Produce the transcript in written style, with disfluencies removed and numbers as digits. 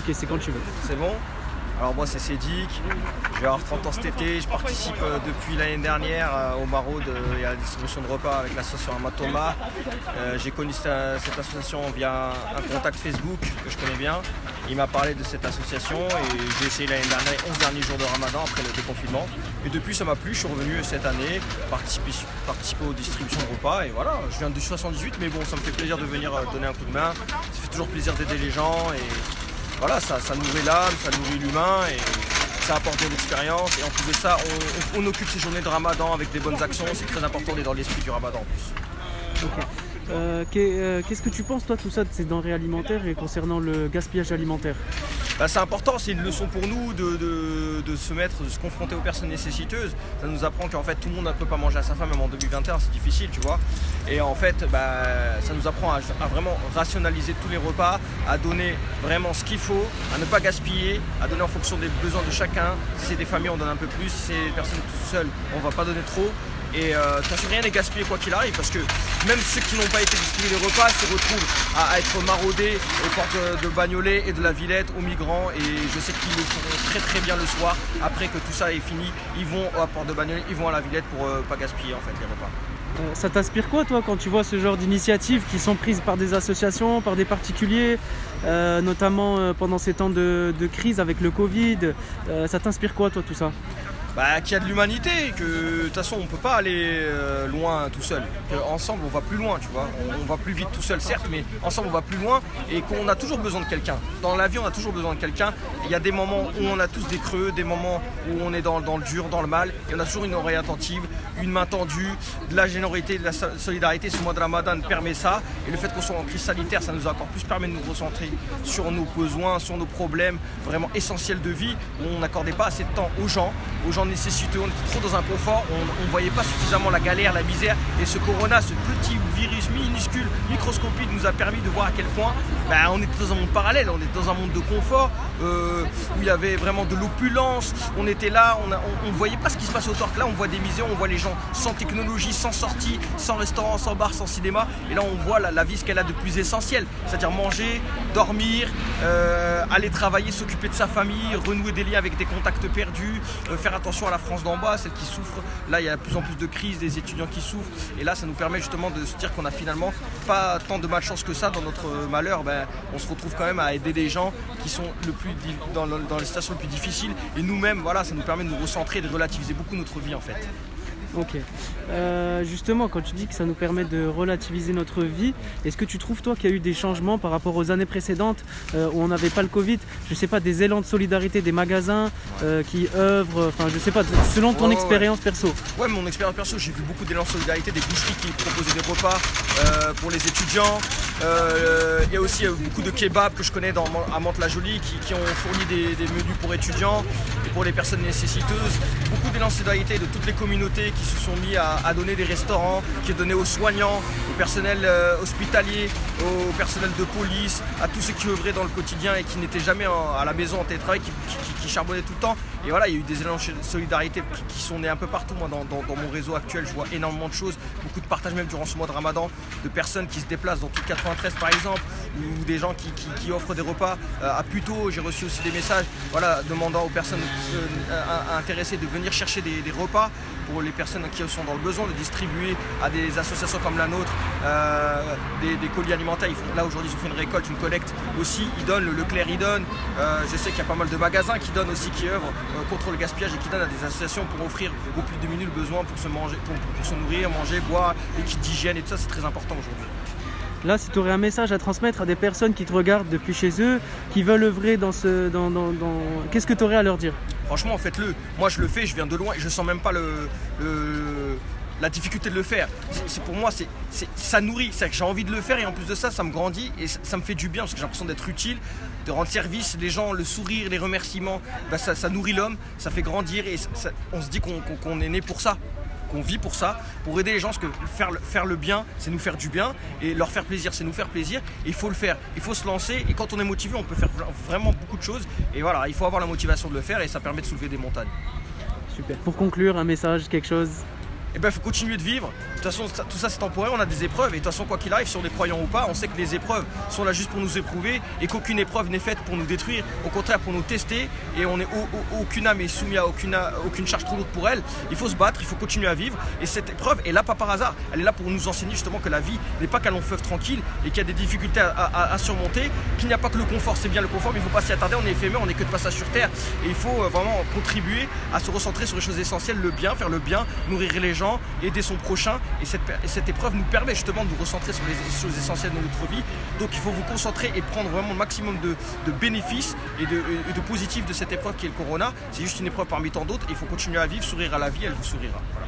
Ok, c'est quand tu veux. C'est bon? Alors moi c'est Cédric, je vais avoir 30 ans cet été, je participe depuis l'année dernière au Maraude et à la distribution de repas avec l'association Amatoma. J'ai connu cette association via un contact Facebook que je connais bien. Il m'a parlé de cette association et j'ai essayé l'année dernière les 11 derniers jours de Ramadan après le déconfinement. Et depuis ça m'a plu, je suis revenu cette année participer aux distributions de repas et voilà, je viens du 78 mais bon ça me fait plaisir de venir donner un coup de main. Ça fait toujours plaisir d'aider les gens et voilà, ça nourrit l'âme, ça nourrit l'humain et ça apporte de l'expérience. Et en plus de ça, on occupe ces journées de Ramadan avec des bonnes actions. C'est très important d'être dans l'esprit du Ramadan en plus. Ok. Qu'est-ce que tu penses toi tout ça de ces denrées alimentaires et concernant le gaspillage alimentaire? C'est important, c'est une leçon pour nous de se confronter aux personnes nécessiteuses. Ça nous apprend qu'en fait tout le monde ne peut pas manger à sa faim, même en 2021 c'est difficile, tu vois. Et en fait ça nous apprend à vraiment rationaliser tous les repas, à donner vraiment ce qu'il faut, à ne pas gaspiller, à donner en fonction des besoins de chacun. Si c'est des familles on donne un peu plus, si c'est des personnes tout seules on ne va pas donner trop. Et de toute façon rien n'est gaspillé quoi qu'il arrive parce que même ceux qui n'ont pas été distribués les repas se retrouvent à être maraudés aux portes de Bagnolet et de la Villette aux migrants et je sais qu'ils le feront très très bien le soir après que tout ça est fini, ils vont à la porte de Bagnolet, ils vont à la Villette pour pas gaspiller en fait les repas. Ça t'inspire quoi toi quand tu vois ce genre d'initiatives qui sont prises par des associations, par des particuliers, notamment pendant ces temps de crise avec le Covid, ça t'inspire quoi toi tout ça? Qu'il y a de l'humanité, que de toute façon on peut pas aller loin tout seul. Ensemble on va plus loin, tu vois. On va plus vite tout seul certes, mais ensemble on va plus loin et qu'on a toujours besoin de quelqu'un. Dans la vie on a toujours besoin de quelqu'un. Il y a des moments où on a tous des creux, des moments où on est dans le dur, dans le mal. Et on a toujours une oreille attentive, une main tendue, de la générosité, de la solidarité. Ce mois de Ramadan permet ça. Et le fait qu'on soit en crise sanitaire, ça nous a encore plus permis de nous recentrer sur nos besoins, sur nos problèmes vraiment essentiels de vie. Où on n'accordait pas assez de temps aux gens nécessiteux, on était trop dans un confort, on ne voyait pas suffisamment la galère, la misère et ce corona, ce petit virus minuscule, microscopique nous a permis de voir à quel point on était dans un monde parallèle, on était dans un monde de confort où il y avait vraiment de l'opulence, on était là, on ne voyait pas ce qui se passe autour, là on voit des misères, on voit les gens sans technologie, sans sortie, sans restaurant, sans bar, sans cinéma et là on voit la vie ce qu'elle a de plus essentiel, c'est-à-dire manger, dormir, aller travailler, s'occuper de sa famille, renouer des liens avec des contacts perdus, faire attention à la France d'en bas, celle qui souffre. Là, il y a de plus en plus de crises, des étudiants qui souffrent. Et là, ça nous permet justement de se dire qu'on a finalement pas tant de malchance que ça dans notre malheur. On se retrouve quand même à aider des gens qui sont dans les situations les plus difficiles. Et nous-mêmes, voilà, ça nous permet de nous recentrer et de relativiser beaucoup notre vie en fait. Ok. Justement, quand tu dis que ça nous permet de relativiser notre vie, est-ce que tu trouves toi qu'il y a eu des changements par rapport aux années précédentes où on n'avait pas le Covid? Je sais pas, des élans de solidarité des magasins qui œuvrent, enfin je sais pas, selon ton expérience perso. Ouais, mon expérience perso, j'ai vu beaucoup d'élans de solidarité, des boucheries qui proposaient des repas pour les étudiants. Il y a aussi beaucoup de kebabs que je connais à Mantes-la-Jolie qui ont fourni des menus pour étudiants et pour les personnes nécessiteuses. Beaucoup d'élans de solidarité de toutes les communautés qui se sont mis à donner des restaurants, qui est donné aux soignants, au personnel hospitalier, au personnel de police, à tous ceux qui œuvraient dans le quotidien et qui n'étaient jamais à la maison en télétravail, qui charbonnaient tout le temps. Et voilà, il y a eu des élans de solidarité qui sont nés un peu partout. Moi, dans mon réseau actuel, je vois énormément de choses, beaucoup de partages même durant ce mois de Ramadan, de personnes qui se déplacent dans tout le 93 par exemple, ou des gens qui offrent des repas. À Puteaux, j'ai reçu aussi des messages demandant aux personnes intéressées de venir chercher des repas pour les personnes qui sont dans le besoin, de distribuer à des associations comme la nôtre des colis alimentaires. Là aujourd'hui ils ont fait une récolte, une collecte aussi, ils donnent, le Leclerc il donne, je sais qu'il y a pas mal de magasins qui donnent aussi, qui œuvrent contre le gaspillage et qui donnent à des associations pour offrir aux plus démunis le besoin pour se nourrir, manger, boire, les kits d'hygiène et tout ça, c'est très important aujourd'hui. Là, si tu aurais un message à transmettre à des personnes qui te regardent depuis chez eux, qui veulent œuvrer qu'est-ce que tu aurais à leur dire? Franchement, faites-le. Moi, je le fais, je viens de loin et je sens même pas la difficulté de le faire. Pour moi, ça nourrit. C'est que j'ai envie de le faire et en plus de ça, ça me grandit et ça me fait du bien parce que j'ai l'impression d'être utile, de rendre service. Les gens, le sourire, les remerciements, ça nourrit l'homme, ça fait grandir et on se dit qu'on est né pour ça. Qu'on vit pour ça, pour aider les gens, parce que faire le bien, c'est nous faire du bien, et leur faire plaisir, c'est nous faire plaisir, et il faut le faire, il faut se lancer, et quand on est motivé, on peut faire vraiment beaucoup de choses, et voilà, il faut avoir la motivation de le faire, et ça permet de soulever des montagnes. Super. Pour conclure, un message, quelque chose? eh ben, il faut continuer de vivre. De toute façon, tout ça c'est temporaire, on a des épreuves. Et de toute façon, quoi qu'il arrive, si on est croyant ou pas, on sait que les épreuves sont là juste pour nous éprouver et qu'aucune épreuve n'est faite pour nous détruire. Au contraire, pour nous tester. Et aucune âme est soumise à aucune charge trop lourde pour elle. Il faut se battre, il faut continuer à vivre. Et cette épreuve est là pas par hasard. Elle est là pour nous enseigner justement que la vie n'est pas qu'un long fleuve tranquille et qu'il y a des difficultés à surmonter. Qu'il n'y a pas que le confort, c'est bien le confort, mais il ne faut pas s'y attarder. On est éphémère, on n'est que de passage sur terre. Et il faut vraiment contribuer à se recentrer sur les choses essentielles, le bien, faire le bien, nourrir les gens, aider son prochain. Et cette épreuve nous permet justement de nous recentrer sur les choses essentielles de notre vie. Donc il faut vous concentrer et prendre vraiment le maximum de bénéfices et de positifs de cette épreuve qui est le corona. C'est juste une épreuve parmi tant d'autres. Il faut continuer à vivre, sourire à la vie, elle vous sourira. Voilà.